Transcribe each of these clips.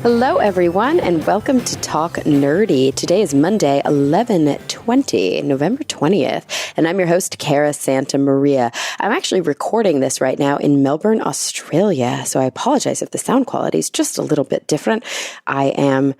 Hello, everyone, and welcome to Talk Nerdy. Today is Monday, 11/20, November 20th, and I'm your host, Cara Santa Maria. I'm actually recording this right now in Melbourne, Australia, so I apologize if the sound quality is just a little bit different. I am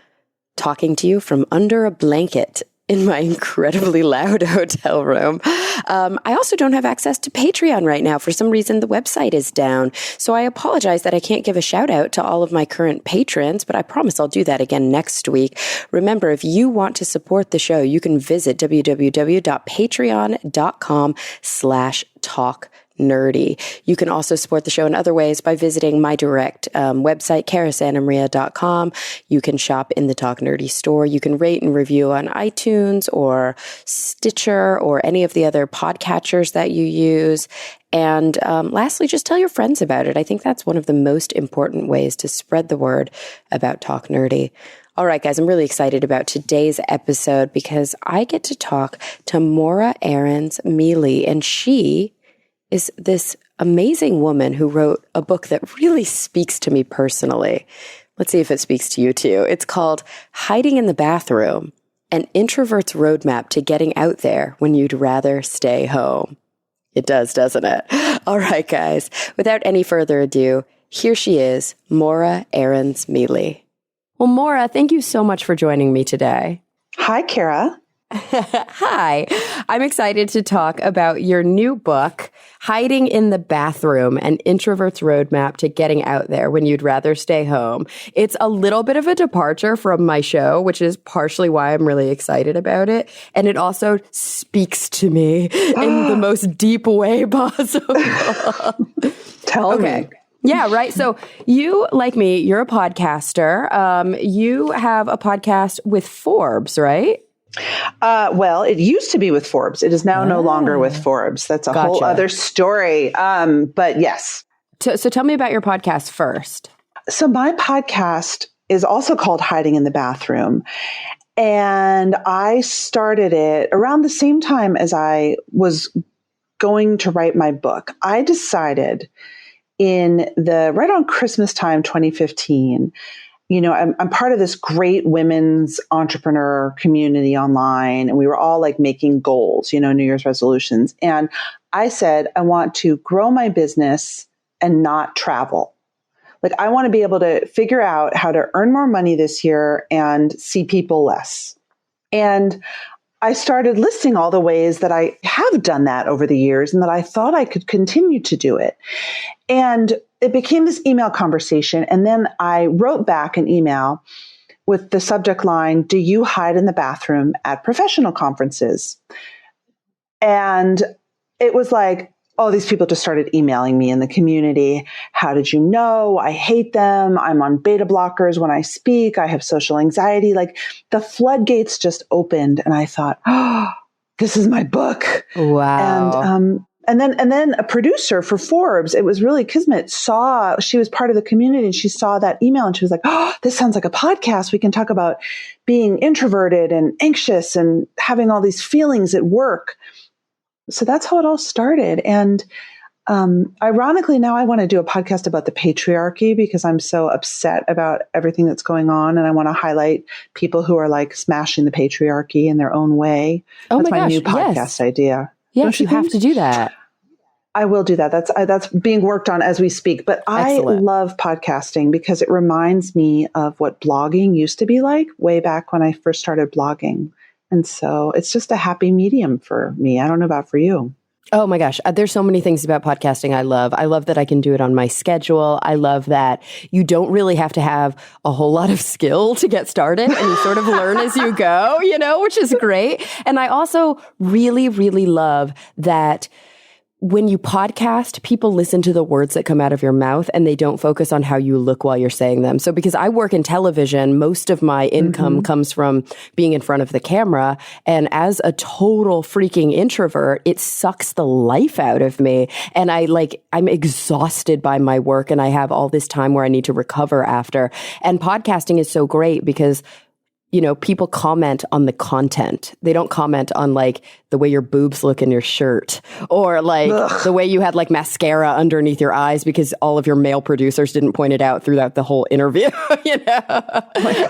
talking to you from under a blanket in my incredibly loud hotel room. I also don't have access to Patreon right now. For some reason, the website is down. So I apologize that I can't give a shout out to all of my current patrons, but I promise I'll do that again next week. Remember, if you want to support the show, you can visit www.patreon.com/talknerdy. You can also support the show in other ways by visiting my direct website, carasantamaria.com. You can shop in the Talk Nerdy store. You can rate and review on iTunes or Stitcher or any of the other podcatchers that you use. And lastly, just tell your friends about it. I think that's one of the most important ways to spread the word about Talk Nerdy. All right, guys, I'm really excited about today's episode because I get to talk to Morra Aarons-Mele, and she is this amazing woman who wrote a book that really speaks to me personally. Let's see if it speaks to you too. It's called Hiding in the Bathroom, an introvert's roadmap to getting out there when you'd rather stay home. It does, doesn't it? All right, guys, without any further ado, here she is, Morra Aarons-Mele. Well, Morra, thank you so much for joining me today. Hi, Cara. Hi, I'm excited to talk about your new book, Hiding in the Bathroom, an introvert's roadmap to getting out there when you'd rather stay home. It's a little bit of a departure from my show, which is partially why I'm really excited about it. And it also speaks to me in the most deep way possible. Tell me. Yeah, right. So you, like me, you're a podcaster. You have a podcast with Forbes, right? Well, it used to be with Forbes. It is now no longer with Forbes. That's a whole other story. But yes. So tell me about your podcast first. So my podcast is also called Hiding in the Bathroom. And I started it around the same time as I was going to write my book. I decided right on Christmas time, 2015, I'm part of this great women's entrepreneur community online, and we were all like making goals, New Year's resolutions. And I said, I want to grow my business and not travel. Like, I want to be able to figure out how to earn more money this year and see people less. And I started listing all the ways that I have done that over the years and that I thought I could continue to do it. And it became this email conversation. And then I wrote back an email with the subject line, "Do you hide in the bathroom at professional conferences?" And it was like, oh, these people just started emailing me in the community. How did you know? I hate them. I'm on beta blockers when I speak. I have social anxiety. Like, the floodgates just opened. And I thought, oh, this is my book. Wow. And then a producer for Forbes, it was really kismet, she was part of the community and she saw that email and she was like, oh, this sounds like a podcast. We can talk about being introverted and anxious and having all these feelings at work. So that's how it all started. And ironically, now I want to do a podcast about the patriarchy because I'm so upset about everything that's going on. And I want to highlight people who are like smashing the patriarchy in their own way. That's my new podcast idea. Yes, you have to do that. I will do that. That's being worked on as we speak. But I love podcasting because it reminds me of what blogging used to be like way back when I first started blogging. And so it's just a happy medium for me. I don't know about for you. Oh my gosh. There's so many things about podcasting I love. I love that I can do it on my schedule. I love that you don't really have to have a whole lot of skill to get started and you sort of learn as you go, which is great. And I also really, really love that when you podcast, people listen to the words that come out of your mouth and they don't focus on how you look while you're saying them. So because I work in television, most of my income comes from being in front of the camera. And as a total freaking introvert, it sucks the life out of me. And I'm exhausted by my work and I have all this time where I need to recover after. And podcasting is so great because people comment on the content. They don't comment on like the way your boobs look in your shirt or like the way you had like mascara underneath your eyes because all of your male producers didn't point it out throughout the whole interview,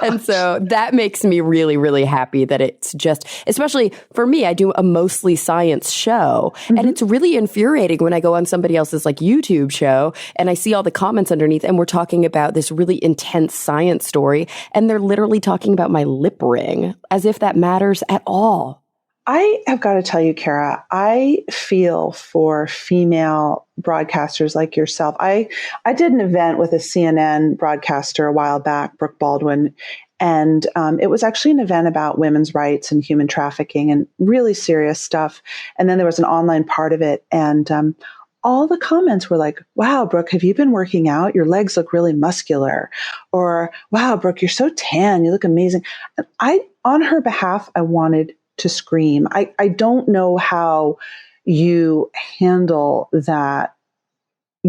And so that makes me really, really happy that it's just, especially for me, I do a mostly science show and it's really infuriating when I go on somebody else's like YouTube show and I see all the comments underneath and we're talking about this really intense science story and they're literally talking about my lip ring as if that matters at all. I have got to tell you, Cara, I feel for female broadcasters like yourself. I did an event with a CNN broadcaster a while back, Brooke Baldwin, and it was actually an event about women's rights and human trafficking and really serious stuff. And then there was an online part of it. And all the comments were like, wow, Brooke, have you been working out? Your legs look really muscular. Or, wow, Brooke, you're so tan. You look amazing. And on her behalf, I wanted to scream. I don't know how you handle that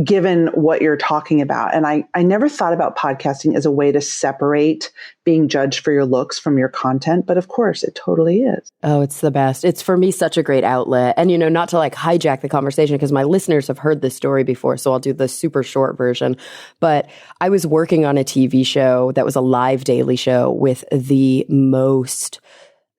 given what you're talking about. And I never thought about podcasting as a way to separate being judged for your looks from your content. But of course, it totally is. Oh, it's the best. It's for me such a great outlet. And, not to like hijack the conversation because my listeners have heard this story before. So I'll do the super short version. But I was working on a TV show that was a live daily show with the most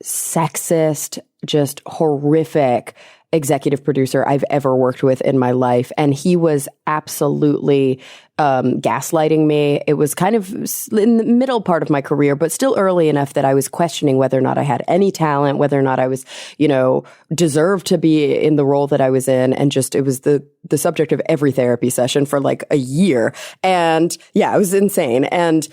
sexist, just horrific executive producer I've ever worked with in my life. And he was absolutely gaslighting me. It was kind of in the middle part of my career, but still early enough that I was questioning whether or not I had any talent, whether or not I was, deserved to be in the role that I was in. And just, it was the subject of every therapy session for like a year. And yeah, it was insane. And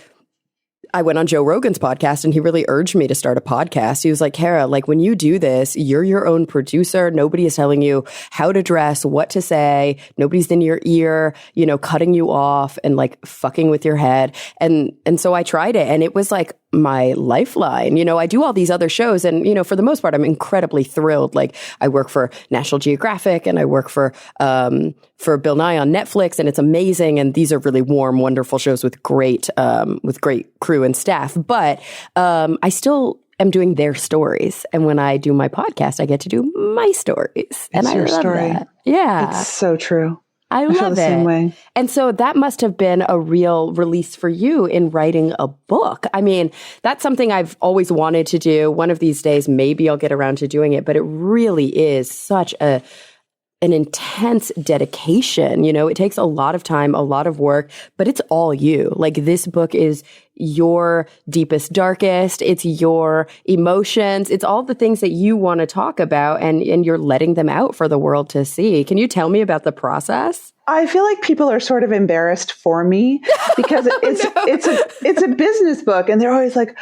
I went on Joe Rogan's podcast and he really urged me to start a podcast. He was like, Cara, like when you do this, you're your own producer. Nobody is telling you how to dress, what to say. Nobody's in your ear, cutting you off and like fucking with your head. And so I tried it and it was like my lifeline. I do all these other shows and, for the most part, I'm incredibly thrilled. Like I work for National Geographic and I work for Bill Nye on Netflix and it's amazing. And these are really warm, wonderful shows with great crew and staff. But I still am doing their stories. And when I do my podcast, I get to do my stories. And I love that. Yeah. It's so true. I feel love the it. same way. And so that must have been a real release for you in writing a book. I mean, that's something I've always wanted to do. One of these days, maybe I'll get around to doing it, but it really is such an intense dedication. It takes a lot of time, a lot of work, but it's all you. Like this book is your deepest, darkest. It's your emotions. It's all the things that you want to talk about and you're letting them out for the world to see. Can you tell me about the process? I feel like people are sort of embarrassed for me because it's a business book and they're always like,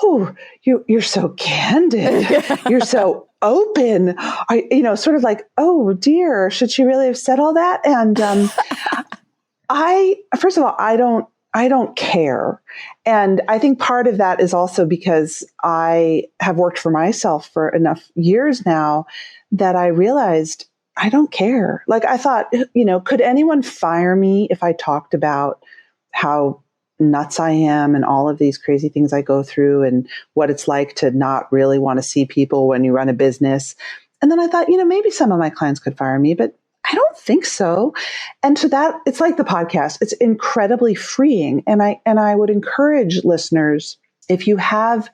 oh, you're so candid. You're so open. Sort of like, oh dear, should she really have said all that? And first of all, I don't care. And I think part of that is also because I have worked for myself for enough years now that I realized I don't care. Like I thought, could anyone fire me if I talked about how nuts I am and all of these crazy things I go through and what it's like to not really want to see people when you run a business? And then I thought, maybe some of my clients could fire me, but I don't think so. And so that it's like the podcast, it's incredibly freeing. And I would encourage listeners, if you have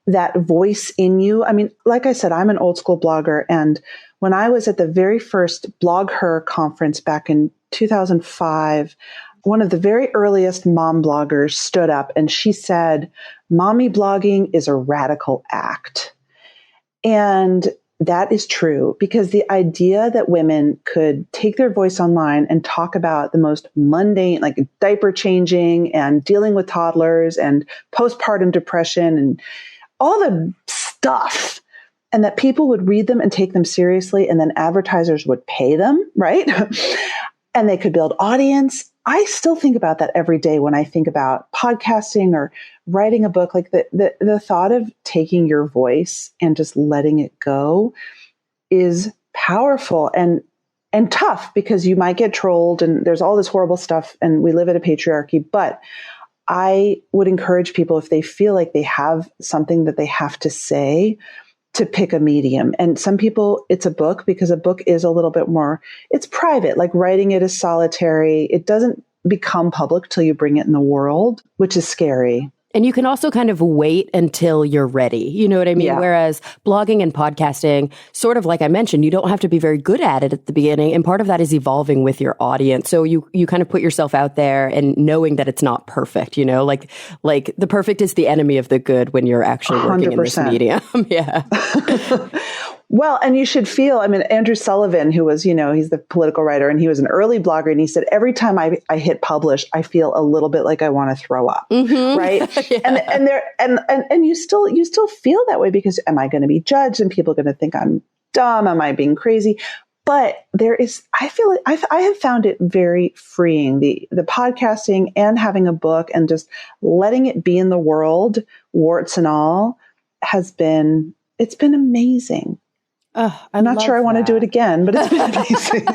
that voice in you, I mean, like I said, I'm an old school blogger. And when I was at the very first Blog Her conference back in 2005, one of the very earliest mom bloggers stood up and she said, mommy blogging is a radical act. And that is true because the idea that women could take their voice online and talk about the most mundane, like diaper changing and dealing with toddlers and postpartum depression and all the stuff, and that people would read them and take them seriously, and then advertisers would pay them, right? And they could build audience. I still think about that every day when I think about podcasting or writing a book. Like the thought of taking your voice and just letting it go is powerful and tough because you might get trolled and there's all this horrible stuff and we live in a patriarchy. But I would encourage people, if they feel like they have something that they have to say, to pick a medium. And some people, it's a book, because a book is a little bit more, it's private. Like writing it is solitary. It doesn't become public till you bring it in the world, which is scary. And you can also kind of wait until you're ready. You know what I mean? Yeah. Whereas blogging and podcasting, sort of like I mentioned, you don't have to be very good at it at the beginning. And part of that is evolving with your audience. So you kind of put yourself out there and knowing that it's not perfect, you know, like the perfect is the enemy of the good when you're actually working 100%. In this medium. Yeah. Well, and you should feel, I mean, Andrew Sullivan, who was, he's the political writer, and he was an early blogger, and he said, every time I hit publish, I feel a little bit like I want to throw up. Mm-hmm. Right. Yeah. And you still feel that way, because am I going to be judged, and people are going to think I'm dumb? Am I being crazy? But I feel like I have found it very freeing, the podcasting and having a book and just letting it be in the world, warts and all, it's been amazing. I'm not sure I want to do it again, but it's been amazing.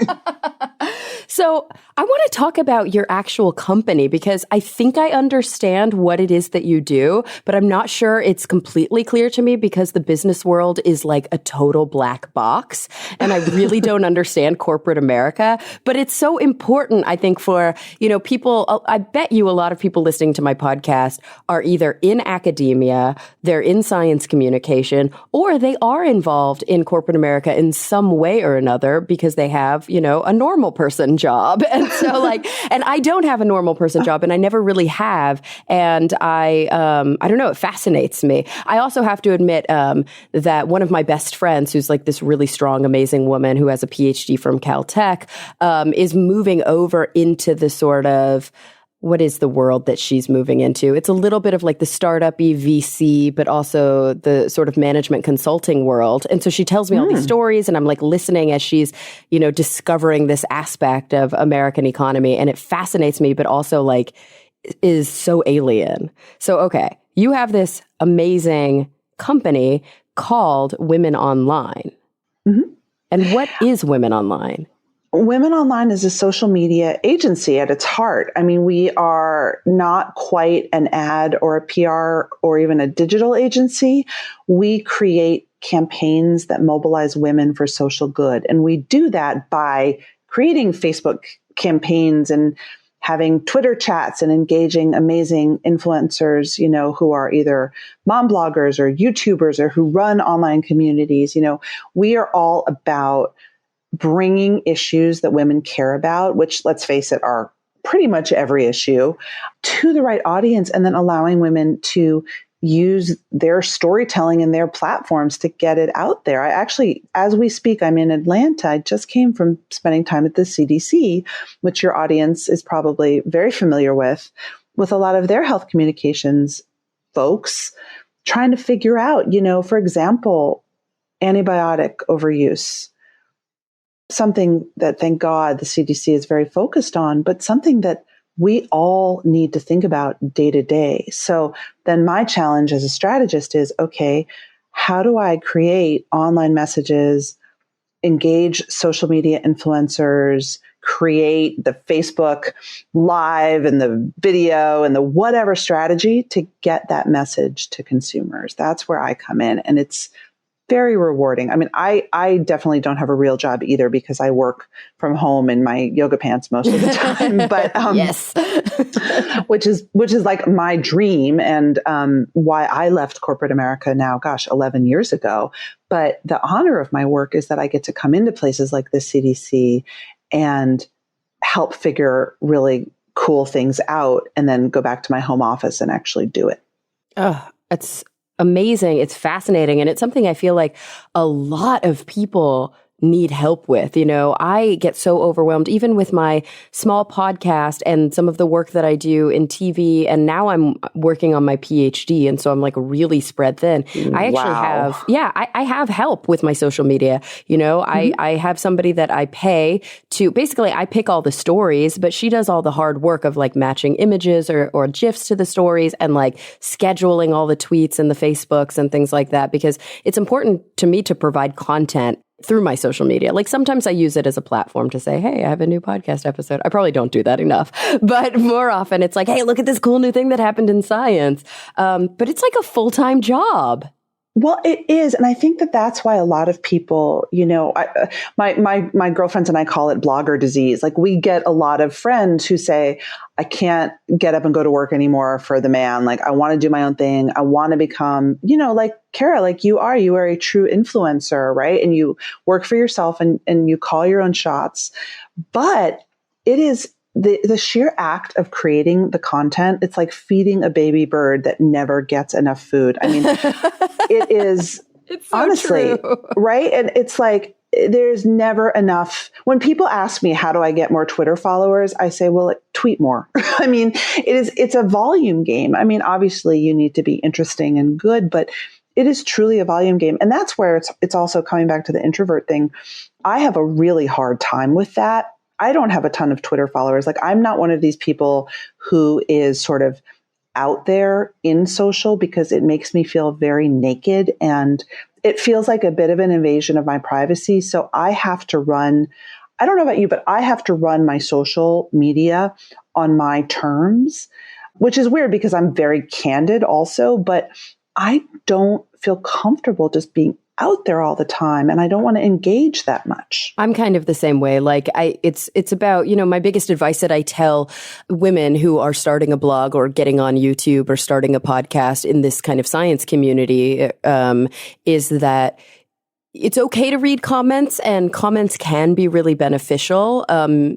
So I want to talk about your actual company, because I think I understand what it is that you do, but I'm not sure it's completely clear to me, because the business world is like a total black box, and I really don't understand corporate America. But it's so important, I think, for, people. I bet you a lot of people listening to my podcast are either in academia, they're in science communication, or they are involved in corporate America in some way or another, because they have, a normal person job. And so and I don't have a normal person job, and I never really have. And I don't know, it fascinates me. I also have to admit that one of my best friends, who's like this really strong, amazing woman who has a PhD from Caltech, is moving over into the sort of, what is the world that she's moving into? It's a little bit of like the startup-y VC, but also the sort of management consulting world. And so she tells me all these stories, and I'm like listening as she's, discovering this aspect of American economy. And it fascinates me, but also like is so alien. So, okay, you have this amazing company called Women Online. Mm-hmm. And what is Women Online? Women Online is a social media agency at its heart. I mean, we are not quite an ad or a PR or even a digital agency. We create campaigns that mobilize women for social good. And we do that by creating Facebook campaigns and having Twitter chats and engaging amazing influencers, who are either mom bloggers or YouTubers or who run online communities. We are all about bringing issues that women care about, which, let's face it, are pretty much every issue, to the right audience, and then allowing women to use their storytelling and their platforms to get it out there. I actually, as we speak, I'm in Atlanta. I just came from spending time at the CDC, which your audience is probably very familiar with a lot of their health communications folks trying to figure out, for example, antibiotic overuse. Something that, thank God, the CDC is very focused on, but something that we all need to think about day to day. So then my challenge as a strategist is, okay, how do I create online messages, engage social media influencers, create the Facebook Live and the video and the whatever strategy to get that message to consumers? That's where I come in. And it's very rewarding. I mean, I definitely don't have a real job either, because I work from home in my yoga pants most of the time, but, yes, which is like my dream, and, why I left corporate America now, 11 years ago. But the honor of my work is that I get to come into places like the CDC and help figure really cool things out, and then go back to my home office and actually do it. Oh, it's amazing. It's fascinating. And it's something I feel like a lot of people need help with. I get so overwhelmed, even with my small podcast and some of the work that I do in TV. And now I'm working on my PhD. And so I'm like really spread thin. I actually have, I have help with my social media. I have somebody that I pay to, basically I pick all the stories, but she does all the hard work of like matching images or GIFs to the stories and like scheduling all the tweets and the Facebooks and things like that, because it's important to me to provide content through my social media. Like sometimes I use it as a platform to say, hey, I have a new podcast episode. I probably don't do that enough, but more often it's like, hey, look at this cool new thing that happened in science. But it's like a full-time job. Well, it is. And I think that that's why a lot of people, my girlfriends and I call it blogger disease. Like we get a lot of friends who say, I can't get up and go to work anymore for the man. Like I want to do my own thing. I want to become, like Cara, like you are a true influencer, right? And you work for yourself and you call your own shots. But it is the sheer act of creating the content. It's like feeding a baby bird that never gets enough food. I mean, it is it's so honestly, true. right? And it's like, there's never enough. When people ask me, how do I get more Twitter followers? I say, well, tweet more. I mean, it's a volume game. I mean, obviously you need to be interesting and good, but it is truly a volume game. And that's where it's also coming back to the introvert thing. I have a really hard time with that. I don't have a ton of Twitter followers. Like I'm not one of these people who is sort of out there in social because it makes me feel very naked and it feels like a bit of an invasion of my privacy. So I have to run, I don't know about you, but I have to run my social media on my terms, which is weird because I'm very candid also, but I don't feel comfortable just being out there all the time and I don't want to engage that much. I'm kind of the same way. Like it's about, my biggest advice that I tell women who are starting a blog or getting on YouTube or starting a podcast in this kind of science community, is that it's okay to read comments and comments can be really beneficial,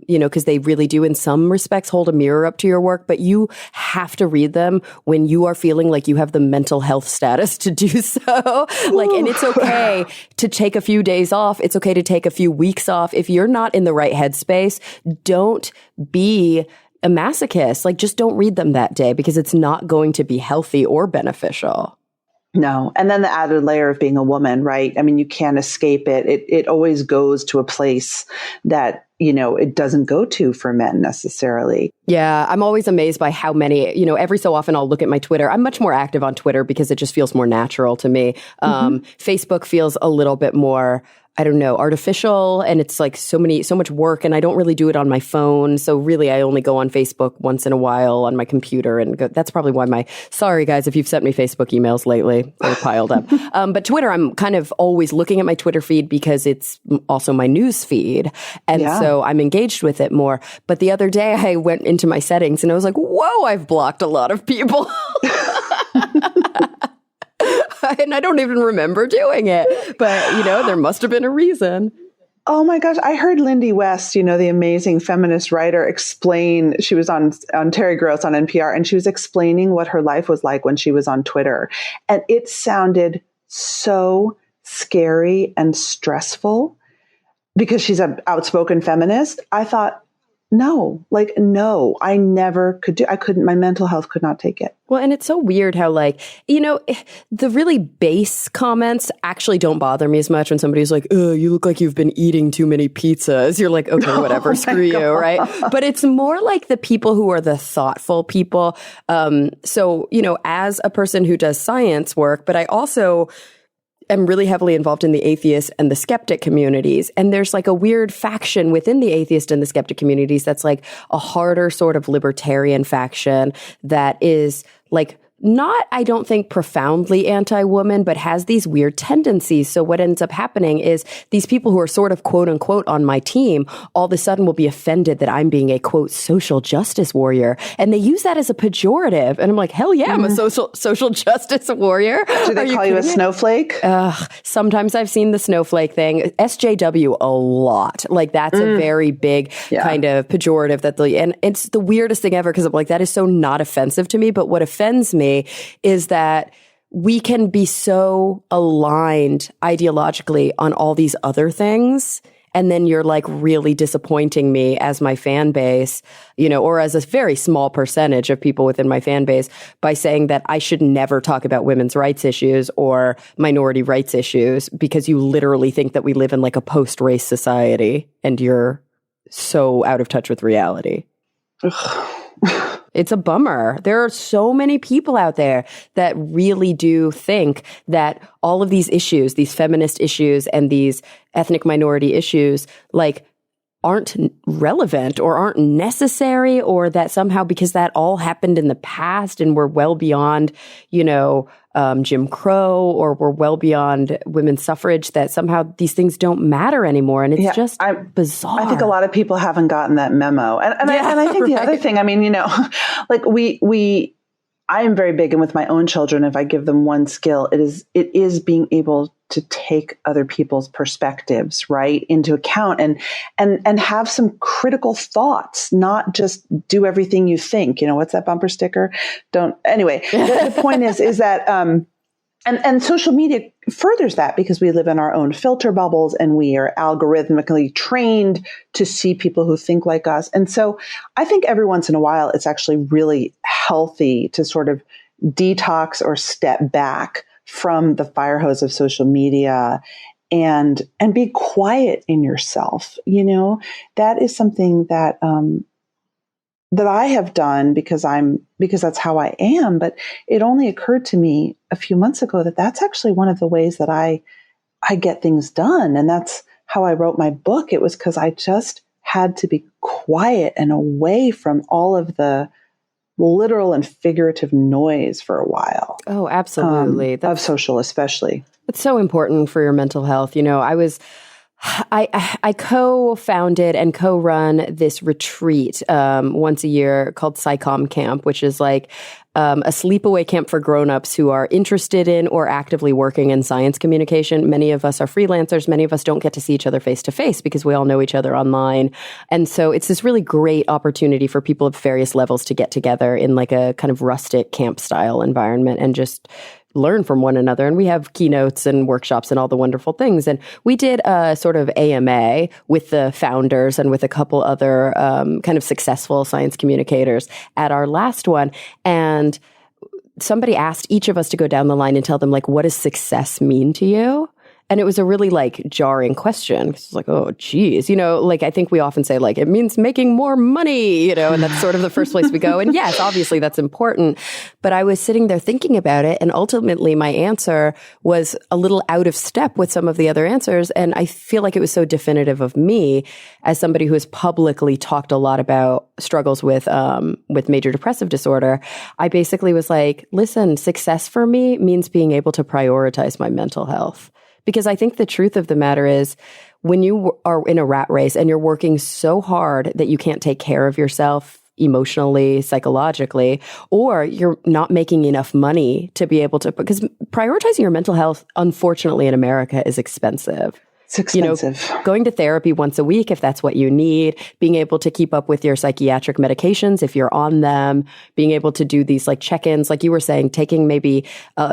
because they really do in some respects hold a mirror up to your work, but you have to read them when you are feeling like you have the mental health status to do so. And it's okay to take a few days off. It's okay to take a few weeks off. If you're not in the right headspace, don't be a masochist. Like just don't read them that day because it's not going to be healthy or beneficial. No. And then the added layer of being a woman, right? I mean, you can't escape it. It always goes to a place that, it doesn't go to for men necessarily. Yeah. I'm always amazed by how many, every so often I'll look at my Twitter. I'm much more active on Twitter because it just feels more natural to me. Facebook feels a little bit more, I don't know, artificial. And it's like so much work and I don't really do it on my phone. So really I only go on Facebook once in a while on my computer and go, that's probably why sorry guys, if you've sent me Facebook emails lately, they're piled up. But Twitter, I'm kind of always looking at my Twitter feed because it's also my news feed. And so I'm engaged with it more. But the other day I went into my settings and I was like, whoa, I've blocked a lot of people. And I don't even remember doing it. But, there must have been a reason. Oh my gosh. I heard Lindy West, the amazing feminist writer, explain, she was on Terry Gross on NPR, and she was explaining what her life was like when she was on Twitter. And it sounded so scary and stressful because she's an outspoken feminist. I thought, no, I never could my mental health could not take it. Well, and it's so weird how the really base comments actually don't bother me as much when somebody's like, oh, you look like you've been eating too many pizzas. You're like, okay, whatever, screw you, right? But it's more like the people who are the thoughtful people. So, as a person who does science work, but I also am really heavily involved in the atheist and the skeptic communities. And there's like a weird faction within the atheist and the skeptic communities that's like a harder sort of libertarian faction that is like not, I don't think, profoundly anti-woman, but has these weird tendencies. So what ends up happening is these people who are sort of quote unquote on my team all of a sudden will be offended that I'm being a quote social justice warrior. And they use that as a pejorative. And I'm like, hell yeah, I'm a social justice warrior. Do they call you a snowflake? Sometimes I've seen the snowflake thing. SJW a lot. Like that's a very big kind of pejorative and it's the weirdest thing ever because I'm like, that is so not offensive to me. But what offends me is that we can be so aligned ideologically on all these other things. And then you're like really disappointing me as my fan base, or as a very small percentage of people within my fan base by saying that I should never talk about women's rights issues or minority rights issues because you literally think that we live in like a post-race society and you're so out of touch with reality. It's a bummer. There are so many people out there that really do think that all of these issues, these feminist issues and these ethnic minority issues, like, aren't relevant or aren't necessary, or that somehow because that all happened in the past and we're well beyond, Jim Crow, or we're well beyond women's suffrage, that somehow these things don't matter anymore. And it's just bizarre. I think a lot of people haven't gotten that memo. And I think the other thing, I mean, like I am very big, and with my own children, if I give them one skill, it is being able to take other people's perspectives, right, into account and have some critical thoughts, not just do everything you think. What's that bumper sticker? Anyway, the point is that, and social media furthers that, because we live in our own filter bubbles and we are algorithmically trained to see people who think like us. And so I think every once in a while, it's actually really healthy to sort of detox or step back from the fire hose of social media and be quiet in yourself. That is something that, that I have done because that's how I am. But it only occurred to me a few months ago that that's actually one of the ways that I get things done. And that's how I wrote my book. It was because I just had to be quiet and away from all of the literal and figurative noise for a while. Oh, absolutely. Of social, especially. It's so important for your mental health. I co-founded and co-run this retreat once a year called PsyCom Camp, which is like a sleepaway camp for grownups who are interested in or actively working in science communication. Many of us are freelancers. Many of us don't get to see each other face to face because we all know each other online. And so it's this really great opportunity for people of various levels to get together in like a kind of rustic camp style environment and just learn from one another. And we have keynotes and workshops and all the wonderful things. And we did a sort of AMA with the founders and with a couple other kind of successful science communicators at our last one. And somebody asked each of us to go down the line and tell them, like, what does success mean to you? And it was a really like jarring question. It's like, oh, geez, like I think we often say like, it means making more money, and that's sort of the first place we go. And yes, obviously that's important. But I was sitting there thinking about it. And ultimately my answer was a little out of step with some of the other answers. And I feel like it was so definitive of me as somebody who has publicly talked a lot about struggles with major depressive disorder. I basically was like, listen, success for me means being able to prioritize my mental health. Because I think the truth of the matter is when you are in a rat race and you're working so hard that you can't take care of yourself emotionally, psychologically, or you're not making enough money to be able to, because prioritizing your mental health, unfortunately, in America is expensive. It's expensive. Going to therapy once a week, if that's what you need, being able to keep up with your psychiatric medications, if you're on them, being able to do these like check-ins, like you were saying, taking maybe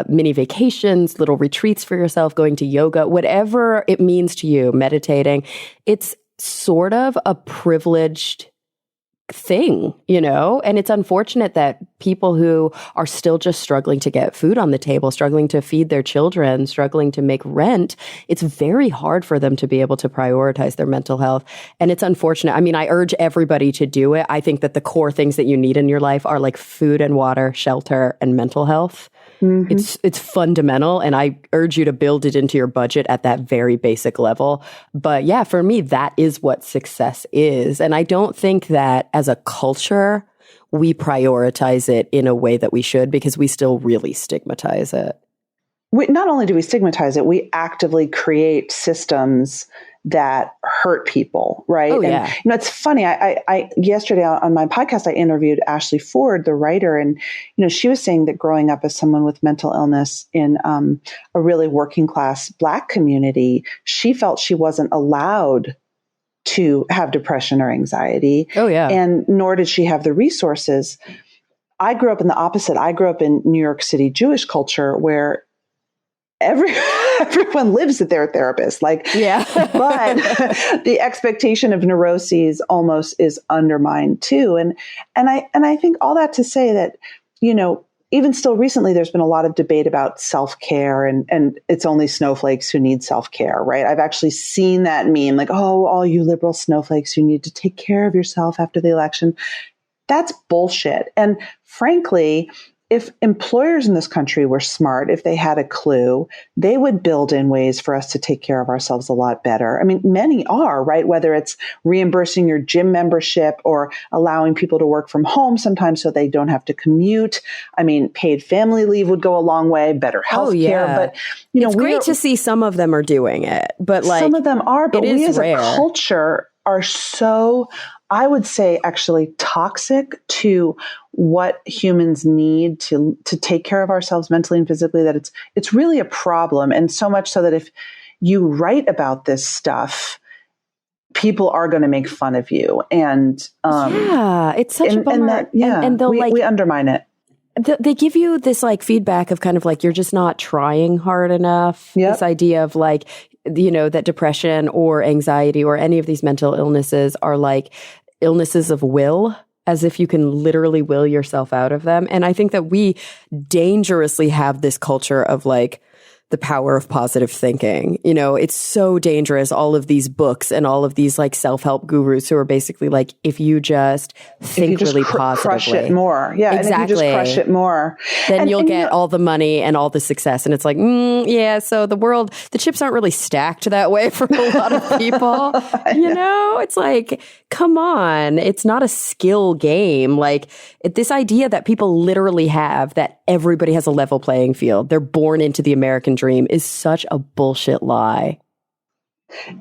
mini vacations, little retreats for yourself, going to yoga, whatever it means to you, meditating. It's sort of a privileged thing, and it's unfortunate that people who are still just struggling to get food on the table, struggling to feed their children, struggling to make rent, it's very hard for them to be able to prioritize their mental health. And it's unfortunate. I mean, I urge everybody to do it. I think that the core things that you need in your life are like food and water, shelter, and mental health. Mm-hmm. It's fundamental, and I urge you to build it into your budget at that very basic level. But yeah, for me, that is what success is. And I don't think that as a culture, we prioritize it in a way that we should, because we still really stigmatize it. Not only do we stigmatize it, we actively create systems that hurt people, right? Oh, yeah. And, it's funny. I yesterday on my podcast, I interviewed Ashley Ford, the writer, and, she was saying that growing up as someone with mental illness in a really working class Black community, she felt she wasn't allowed to have depression or anxiety. Oh, yeah. And nor did she have the resources. I grew up in the opposite. I grew up in New York City Jewish culture where everyone lives at their therapist. Yeah. But the expectation of neuroses almost is undermined too. And I think all that to say that, even still recently, there's been a lot of debate about self-care and it's only snowflakes who need self-care, right? I've actually seen that meme, like, oh, all you liberal snowflakes, you need to take care of yourself after the election. That's bullshit. And frankly, if employers in this country were smart, if they had a clue, they would build in ways for us to take care of ourselves a lot better. I mean, many are, right? Whether it's reimbursing your gym membership or allowing people to work from home sometimes so they don't have to commute. I mean, paid family leave would go a long way, better health care. But, it's great to see some of them are doing it, but like some of them are, but we as rare. A culture are so, I would say, actually toxic to what humans need to take care of ourselves mentally and physically, that it's really a problem. And so much so that if you write about this stuff, people are going to make fun of you. And it's such a bummer. And they'll we undermine it. They give you this like feedback of kind of like, you're just not trying hard enough. This idea of like, that depression or anxiety or any of these mental illnesses are like illnesses of will, as if you can literally will yourself out of them. And I think that we dangerously have this culture of like the power of positive thinking. It's so dangerous. All of these books and all of these like self-help gurus who are basically like, if you just think really positively, crush it more. Yeah. Exactly. And if you just crush it more, then you'll get all the money and all the success. And it's like, so the chips aren't really stacked that way for a lot of people. It's like, come on, it's not a skill game. Like this idea that people literally have that everybody has a level playing field. They're born into the American dream is such a bullshit lie.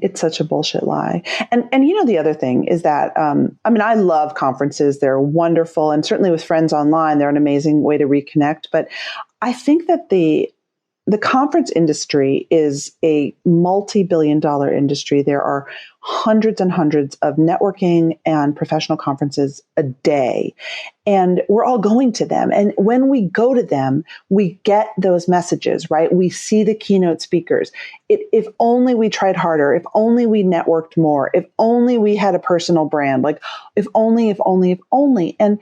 It's such a bullshit lie. And the other thing is that, I love conferences. They're wonderful. And certainly with friends online, they're an amazing way to reconnect. But I think that the conference industry is a multi-billion-dollar industry. There are hundreds and hundreds of networking and professional conferences a day, and we're all going to them. And when we go to them, we get those messages, right? We see the keynote speakers. If only we tried harder, if only we networked more, if only we had a personal brand, like if only. And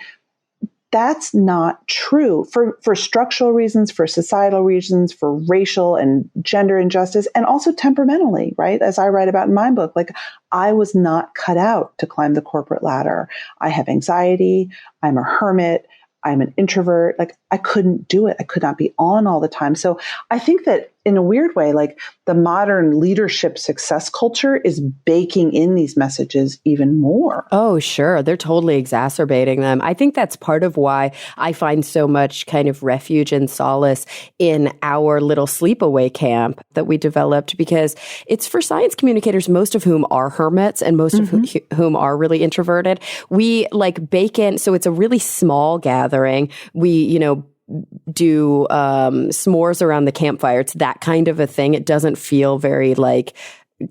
that's not true for structural reasons, for societal reasons, for racial and gender injustice, and also temperamentally, right? As I write about in my book, like I was not cut out to climb the corporate ladder. I have anxiety. I'm a hermit. I'm an introvert. Like I couldn't do it. I could not be on all the time. So I think that in a weird way, like the modern leadership success culture is baking in these messages even more. Oh, sure. They're totally exacerbating them. I think that's part of why I find so much kind of refuge and solace in our little sleepaway camp that we developed, because it's for science communicators, most of whom are hermits and most of whom are really introverted. We like bake in. So it's a really small gathering. We, do s'mores around the campfire. It's that kind of a thing. It doesn't feel very like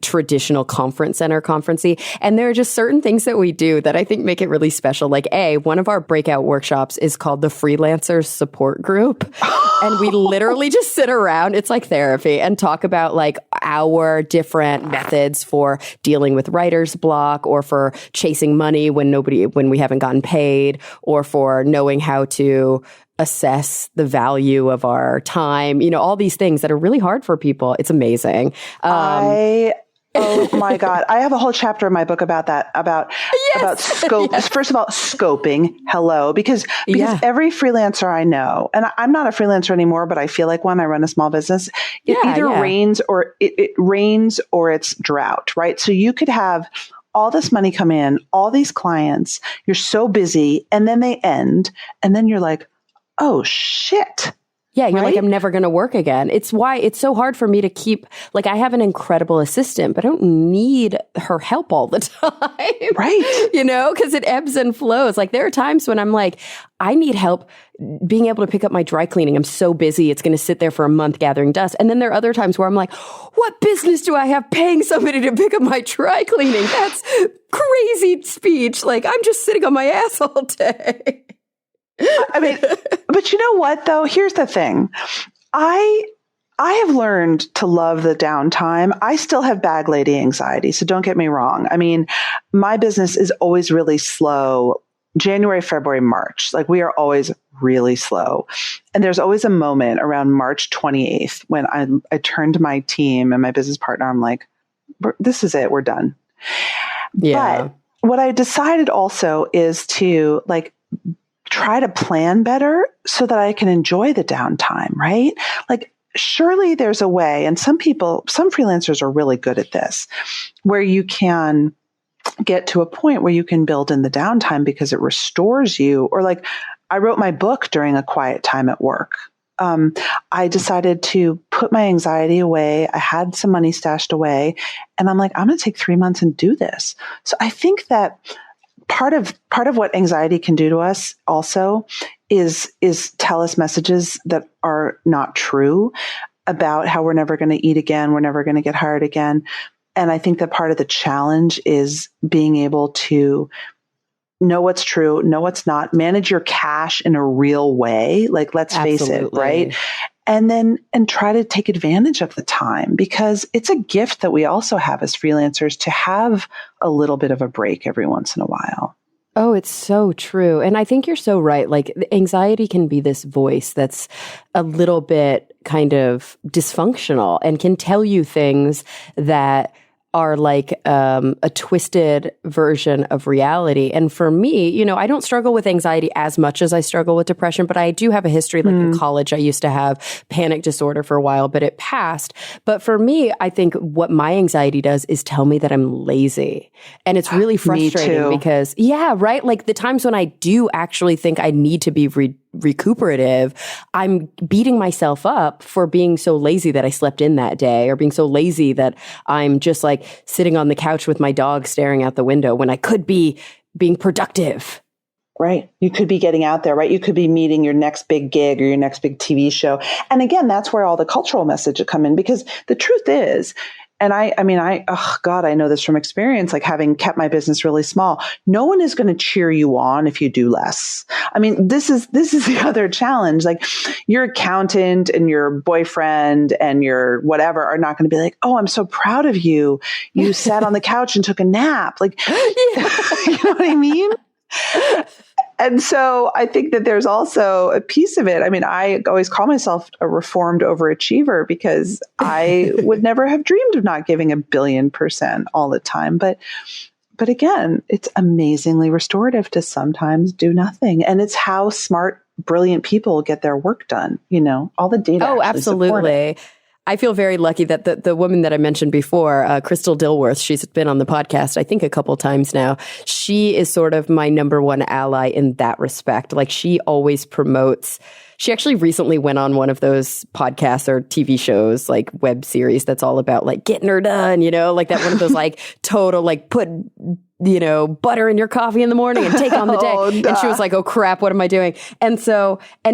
traditional conference center conferencey. And there are just certain things that we do that I think make it really special. Like one of our breakout workshops is called the Freelancers Support Group. And we literally just sit around, it's like therapy, and talk about like our different methods for dealing with writer's block, or for chasing money when we haven't gotten paid, or for knowing how to assess the value of our time, all these things that are really hard for people. It's amazing. Oh my God. I have a whole chapter in my book about that, about scope. Yes. First of all, scoping. Hello. Because every freelancer I know, and I'm not a freelancer anymore, but I feel like one. I run a small business. It either rains or it rains or it's drought, right? So you could have all this money come in, all these clients, you're so busy, and then they end. And then you're like, oh shit. Yeah, you're like, I'm never going to work again. It's why it's so hard for me to keep, like, I have an incredible assistant, but I don't need her help all the time. Right. Because it ebbs and flows. Like, there are times when I'm like, I need help being able to pick up my dry cleaning. I'm so busy. It's going to sit there for a month gathering dust. And then there are other times where I'm like, what business do I have paying somebody to pick up my dry cleaning? That's crazy speech. Like, I'm just sitting on my ass all day. I mean, but you know what, though? Here's the thing. I have learned to love the downtime. I still have bag lady anxiety, so don't get me wrong. I mean, my business is always really slow. January, February, March. Like, we are always really slow. And there's always a moment around March 28th when I turn to my team and my business partner. I'm like, this is it. We're done. Yeah. But what I decided also is to, like, try to plan better so that I can enjoy the downtime, right? Like, surely there's a way, and some freelancers are really good at this, where you can get to a point where you can build in the downtime because it restores you. Or like, I wrote my book during a quiet time at work. I decided to put my anxiety away. I had some money stashed away, and I'm like, I'm going to take 3 months and do this. So I think that part of what anxiety can do to us also is tell us messages that are not true about how we're never going to eat again. We're never going to get hired again. And I think that part of the challenge is being able to know what's true, know what's not, manage your cash in a real way. Like, let's face it, right? And try to take advantage of the time, because it's a gift that we also have as freelancers to have a little bit of a break every once in a while. Oh, it's so true. And I think you're so right. Like, anxiety can be this voice that's a little bit kind of dysfunctional and can tell you things that are like a twisted version of reality. And for me, I don't struggle with anxiety as much as I struggle with depression, but I do have a history. Like in college, I used to have panic disorder for a while, but it passed. But for me, I think what my anxiety does is tell me that I'm lazy. And it's really frustrating because, yeah, right? Like the times when I do actually think I need to be recuperative, I'm beating myself up for being so lazy that I slept in that day, or being so lazy that I'm just like sitting on the couch with my dog staring out the window when I could be being productive. Right. You could be getting out there, right? You could be meeting your next big gig or your next big TV show. And again, that's where all the cultural messages come in, because the truth is, and I know this from experience, like having kept my business really small. No one is going to cheer you on if you do less. I mean, this is the other challenge. Like, your accountant and your boyfriend and your whatever are not going to be like, "Oh, I'm so proud of you. You sat on the couch and took a nap." Like, you know what I mean? And so I think that there's also a piece of it. I mean, I always call myself a reformed overachiever because I would never have dreamed of not giving 1,000,000,000% all the time. But again, it's amazingly restorative to sometimes do nothing. And it's how smart, brilliant people get their work done. All the data. Oh, absolutely. I feel very lucky that the woman that I mentioned before, Crystal Dilworth, she's been on the podcast, I think, a couple times now. She is sort of my number one ally in that respect. Like, she always promotes. She actually recently went on one of those podcasts or TV shows, like web series, that's all about like getting her done, like that one of those like total, like put butter in your coffee in the morning and take on the day. And she was like, oh crap, what am I doing? And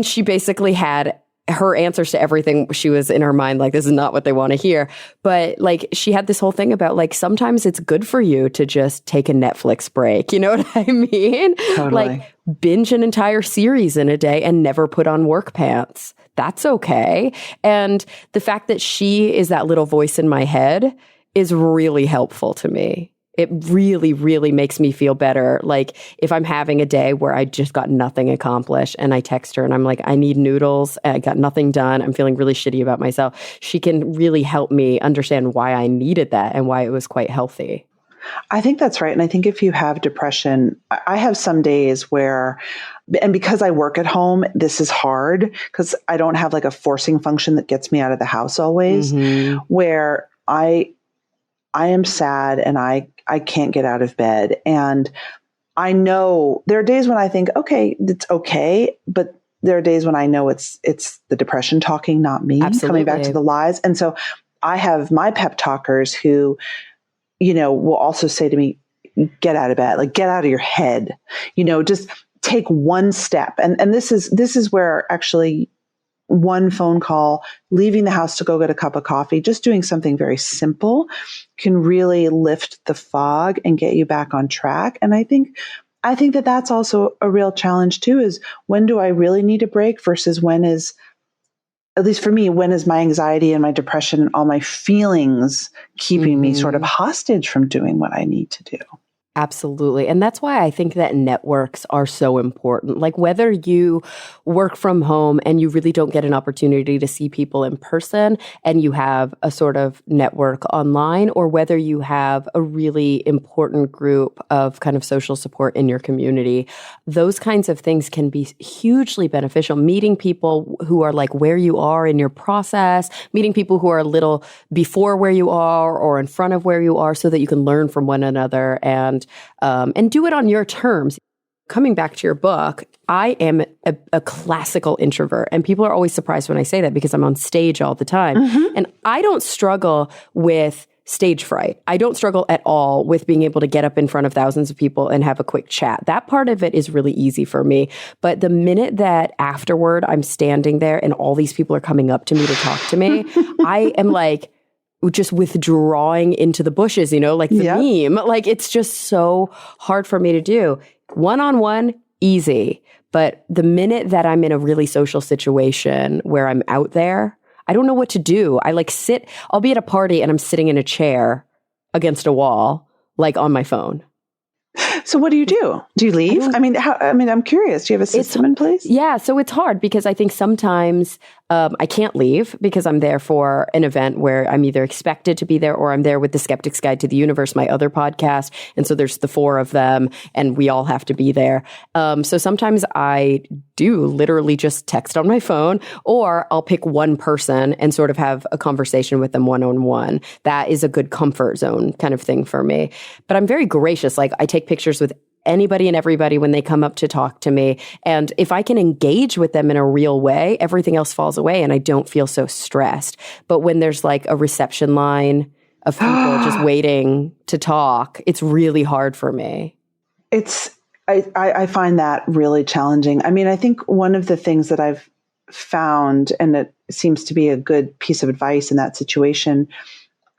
she basically had her answers to everything. She was in her mind like, this is not what they want to hear. But like, she had this whole thing about like, sometimes it's good for you to just take a Netflix break. You know what I mean? Totally. Like, binge an entire series in a day and never put on work pants. That's okay. And the fact that she is that little voice in my head is really helpful to me. It really, really makes me feel better. Like, if I'm having a day where I just got nothing accomplished and I text her and I'm like, I need noodles, I got nothing done, I'm feeling really shitty about myself, she can really help me understand why I needed that and why it was quite healthy. I think that's right. And I think if you have depression, I have some days where, and because I work at home, this is hard because I don't have like a forcing function that gets me out of the house always, where I am sad and I can't get out of bed. And I know there are days when I think, okay, it's okay. But there are days when I know it's the depression talking, not me. Absolutely. Coming back to the lies. And so I have my pep talkers who, will also say to me, get out of bed, like get out of your head, just take one step. And this is where actually one phone call, leaving the house to go get a cup of coffee, just doing something very simple can really lift the fog and get you back on track. And I think that that's also a real challenge too, is when do I really need a break versus when is, at least for me, when is my anxiety and my depression and all my feelings keeping me sort of hostage from doing what I need to do? Absolutely. And that's why I think that networks are so important. Like whether you work from home and you really don't get an opportunity to see people in person and you have a sort of network online, or whether you have a really important group of kind of social support in your community, those kinds of things can be hugely beneficial. Meeting people who are like where you are in your process, meeting people who are a little before where you are or in front of where you are so that you can learn from one another and do it on your terms. Coming back to your book, I am a classical introvert. And people are always surprised when I say that because I'm on stage all the time. Mm-hmm. And I don't struggle with stage fright. I don't struggle at all with being able to get up in front of thousands of people and have a quick chat. That part of it is really easy for me. But the minute that afterward I'm standing there and all these people are coming up to me to talk to me, I am like, just withdrawing into the bushes, like the meme. Like it's just so hard for me to do. One-on-one, easy. But the minute that I'm in a really social situation where I'm out there, I don't know what to do. I'll be at a party and I'm sitting in a chair against a wall, like on my phone. So what do you do? Do you leave? I'm curious. Do you have a system in place? Yeah. So it's hard because I think sometimes I can't leave because I'm there for an event where I'm either expected to be there or I'm there with the Skeptic's Guide to the Universe, my other podcast. And so there's the 4 of them and we all have to be there. So sometimes I do literally just text on my phone, or I'll pick one person and sort of have a conversation with them one-on-one. That is a good comfort zone kind of thing for me. But I'm very gracious. Like I take pictures with anybody and everybody when they come up to talk to me. And if I can engage with them in a real way, everything else falls away and I don't feel so stressed. But when there's like a reception line of people just waiting to talk, it's really hard for me. I find that really challenging. I mean, I think one of the things that I've found, and it seems to be a good piece of advice in that situation,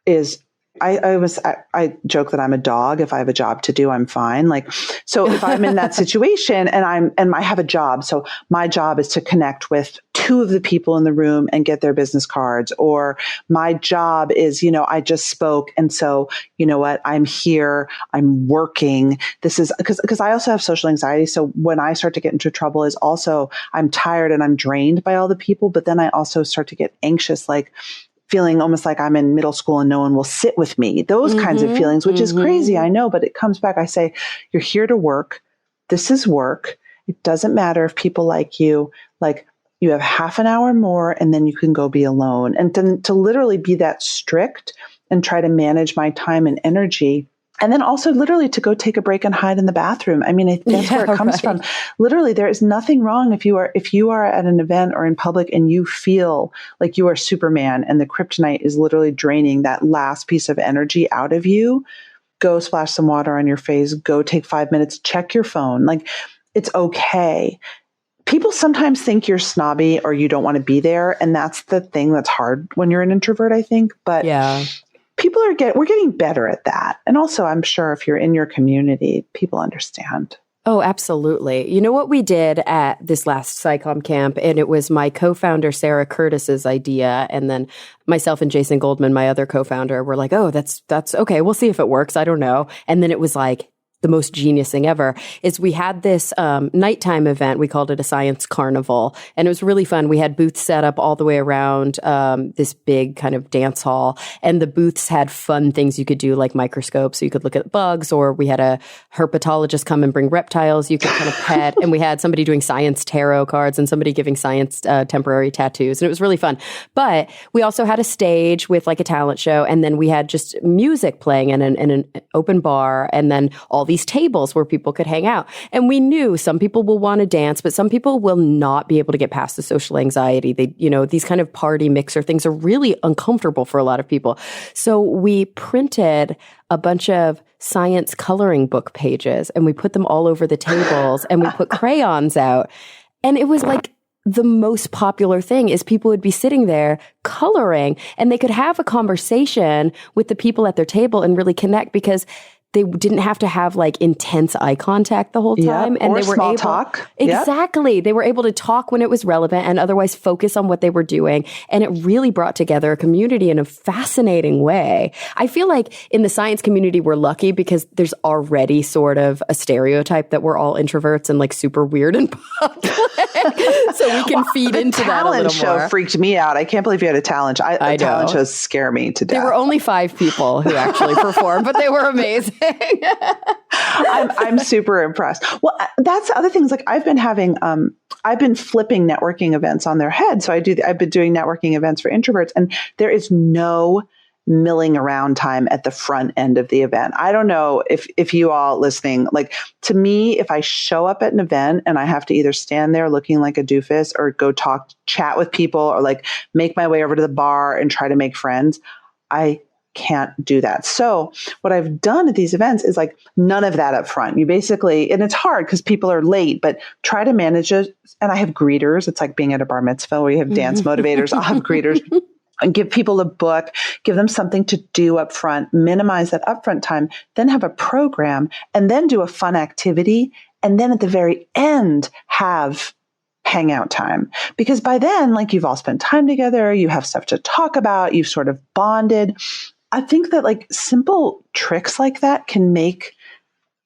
is I joke that I'm a dog. If I have a job to do, I'm fine. Like, so if I'm in that situation and I have a job, so my job is to connect with 2 of the people in the room and get their business cards, or my job is, I just spoke. And so, you know what, I'm here, I'm working. This is because I also have social anxiety. So when I start to get into trouble is also, I'm tired and I'm drained by all the people, but then I also start to get anxious, like, feeling almost like I'm in middle school and no one will sit with me. Those kinds of feelings, which is crazy, I know, but it comes back. I say, you're here to work. This is work. It doesn't matter if people like you. Like, you have half an hour more and then you can go be alone. And to literally be that strict and try to manage my time and energy. And then also literally to go take a break and hide in the bathroom. I mean, I think that's where it comes from. Literally, there is nothing wrong if you are at an event or in public and you feel like you are Superman and the kryptonite is literally draining that last piece of energy out of you. Go splash some water on your face. Go take 5 minutes. Check your phone. Like, it's okay. People sometimes think you're snobby or you don't want to be there. And that's the thing that's hard when you're an introvert, I think. But yeah. We're getting better at that. And also, I'm sure if you're in your community, people understand. Oh, absolutely. You know what we did at this last SciComm camp, and it was my co-founder, Sarah Curtis's idea. And then myself and Jason Goldman, my other co-founder, were like, oh, that's okay. We'll see if it works. I don't know. And then it was like, the most genius thing ever is we had this nighttime event. We called it a science carnival. And it was really fun. We had booths set up all the way around this big kind of dance hall. And the booths had fun things you could do, like microscopes. So you could look at bugs, or we had a herpetologist come and bring reptiles you could kind of pet. And we had somebody doing science tarot cards and somebody giving science temporary tattoos. And it was really fun. But we also had a stage with like a talent show. And then we had just music playing in an open bar. And then all these tables where people could hang out. And we knew some people will want to dance, but some people will not be able to get past the social anxiety. They, these kind of party mixer things are really uncomfortable for a lot of people. So we printed a bunch of science coloring book pages and we put them all over the tables and we put crayons out. And it was like the most popular thing is people would be sitting there coloring and they could have a conversation with the people at their table and really connect because they didn't have to have like intense eye contact the whole time. Yep. And or they were small able talk. Exactly. Yep. They were able to talk when it was relevant and otherwise focus on what they were doing. And it really brought together a community in a fascinating way. I feel like in the science community, we're lucky because there's already sort of a stereotype that we're all introverts and like super weird in public. So we can feed into that a little more. The talent show freaked me out. I can't believe you had a talent show. Talent shows scare me to death. There were only 5 people who actually performed, but they were amazing. I'm super impressed. Well, that's the other things. Like I've been flipping networking events on their head. So I've been doing networking events for introverts, and there is no milling around time at the front end of the event. I don't know if you all listening, like to me, if I show up at an event and I have to either stand there looking like a doofus or go chat with people or like make my way over to the bar and try to make friends, I can't do that. So what I've done at these events is like none of that up front. You basically, and it's hard because people are late, but try to manage it. And I have greeters. It's like being at a bar mitzvah where you have dance motivators. I'll have greeters. And give people a book, give them something to do up front, minimize that upfront time, then have a program, and then do a fun activity. And then at the very end, have hangout time. Because by then, like you've all spent time together, you have stuff to talk about, you've sort of bonded. I think that like simple tricks like that can make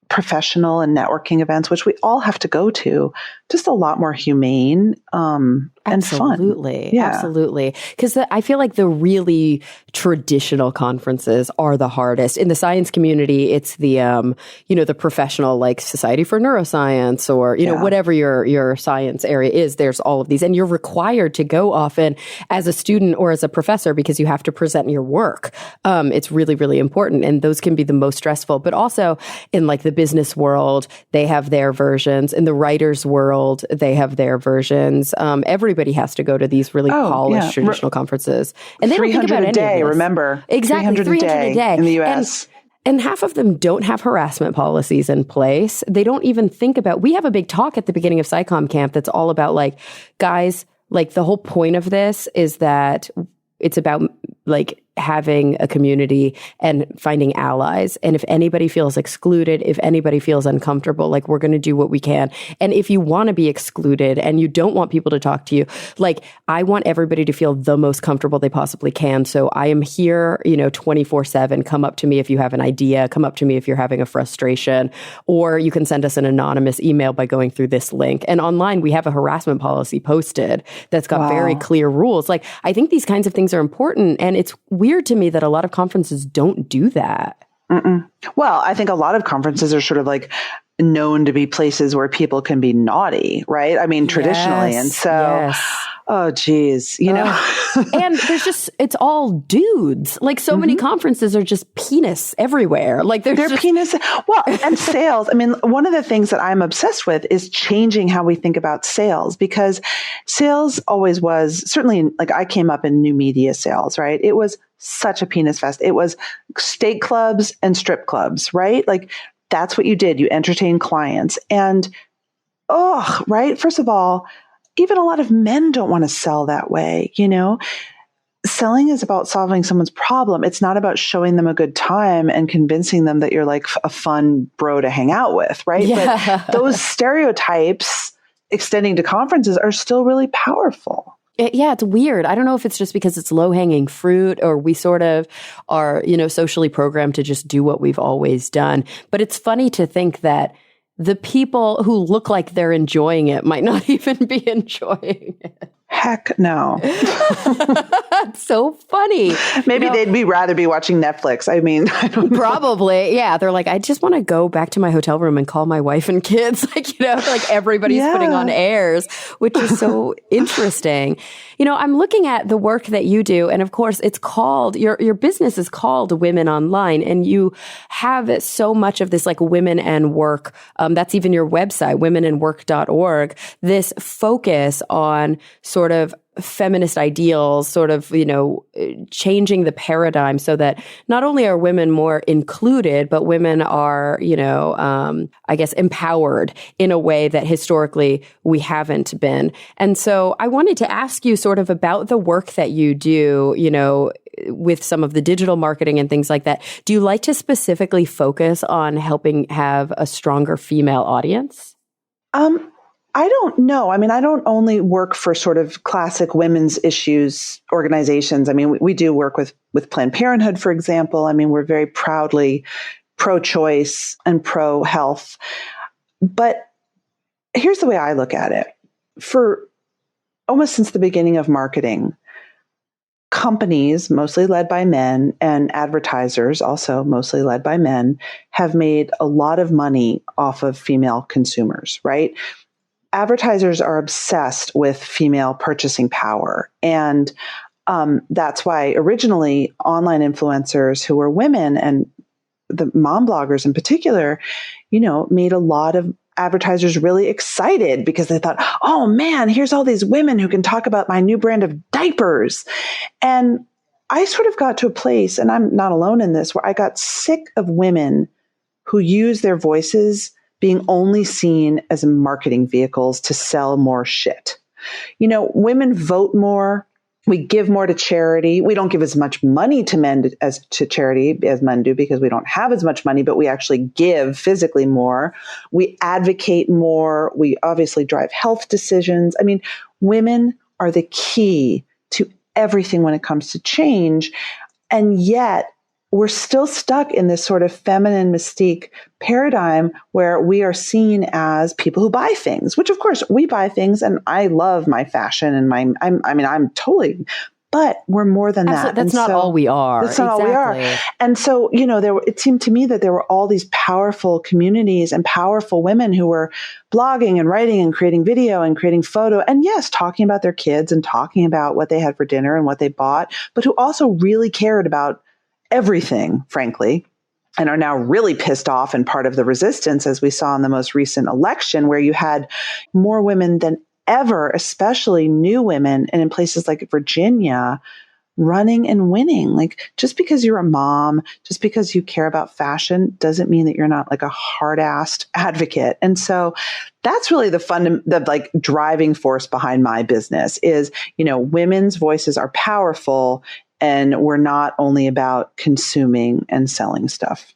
professional and networking events, which we all have to go to, just a lot more humane and fun. Absolutely. Absolutely. Because I feel like the really traditional conferences are the hardest. In the science community, it's the, the professional, like Society for Neuroscience or, whatever your science area is, there's all of these. And you're required to go often as a student or as a professor because you have to present your work. It's really, really important. And those can be the most stressful. But also in like the business world, they have their versions. In the writer's world, they have their versions. Everybody has to go to these really polished traditional conferences. And they don't think about any of this. Remember? Exactly, 300 a day. In the U.S. And half of them don't have harassment policies in place. They don't even think about, we have a big talk at the beginning of SciComm Camp that's all about like, guys, like the whole point of this is that it's about like having a community and finding allies. And if anybody feels excluded, if anybody feels uncomfortable, like we're going to do what we can. And if you want to be excluded and you don't want people to talk to you, like I want everybody to feel the most comfortable they possibly can. So I am here, 24/7. Come up to me if you have an idea. Come up to me if you're having a frustration, or you can send us an anonymous email by going through this link. And online, we have a harassment policy posted that's got very clear rules. Like I think these kinds of things are important. And it's weird to me that a lot of conferences don't do that. Well, I think a lot of conferences are sort of like known to be places where people can be naughty, right? I mean, traditionally. And so, oh, geez, and there's it's all dudes. Like so many conferences are just penis everywhere. Like they're penis. Well, and sales. I mean, one of the things that I'm obsessed with is changing how we think about sales, because sales always was certainly like I came up in new media sales, right? It was such a penis fest. It was steak clubs and strip clubs, right? Like that's what you did. You entertained clients and, right. First of all, even a lot of men don't want to sell that way. Selling is about solving someone's problem. It's not about showing them a good time and convincing them that you're like a fun bro to hang out with. Right. Yeah. But those stereotypes extending to conferences are still really powerful. It's weird. I don't know if it's just because it's low-hanging fruit or we sort of are, socially programmed to just do what we've always done. But it's funny to think that the people who look like they're enjoying it might not even be enjoying it. Heck no. It's so funny. Maybe they'd rather be watching Netflix. I mean, I don't know. Probably. Yeah. They're like, I just want to go back to my hotel room and call my wife and kids. Like everybody's putting on airs, which is so interesting. I'm looking at the work that you do. And of course, it's called, your business is called Women Online. And you have so much of this like women and work. That's even your website, womenandwork.org. This focus on sort of feminist ideals, sort of, changing the paradigm so that not only are women more included, but women are, I guess, empowered in a way that historically we haven't been. And so I wanted to ask you sort of about the work that you do, with some of the digital marketing and things like that. Do you like to specifically focus on helping have a stronger female audience? I don't know. I mean, I don't only work for sort of classic women's issues organizations. I mean, we do work with Planned Parenthood, for example. I mean, we're very proudly pro-choice and pro-health. But here's the way I look at it. For almost since the beginning of marketing, companies, mostly led by men, and advertisers, also mostly led by men, have made a lot of money off of female consumers, right? Advertisers are obsessed with female purchasing power. And that's why originally online influencers who were women, and the mom bloggers in particular, made a lot of advertisers really excited because they thought, oh man, here's all these women who can talk about my new brand of diapers. And I sort of got to a place, and I'm not alone in this, where I got sick of women who use their voices being only seen as marketing vehicles to sell more shit. Women vote more. We give more to charity. We don't give as much money to men as to charity as men do because we don't have as much money, but we actually give physically more. We advocate more. We obviously drive health decisions. I mean, women are the key to everything when it comes to change. And yet, we're still stuck in this sort of feminine mystique paradigm where we are seen as people who buy things, which of course we buy things, and I love my fashion and I'm totally, but we're more than that. That's not all we are. That's not all we are. And so, it seemed to me that there were all these powerful communities and powerful women who were blogging and writing and creating video and creating photo, and yes, talking about their kids and talking about what they had for dinner and what they bought, but who also really cared about everything, frankly, and are now really pissed off and part of the resistance, as we saw in the most recent election, where you had more women than ever, especially new women, and in places like Virginia, running and winning. Like, just because you're a mom, just because you care about fashion, doesn't mean that you're not like a hard-assed advocate. And so that's really the driving force behind my business is, women's voices are powerful, and we're not only about consuming and selling stuff.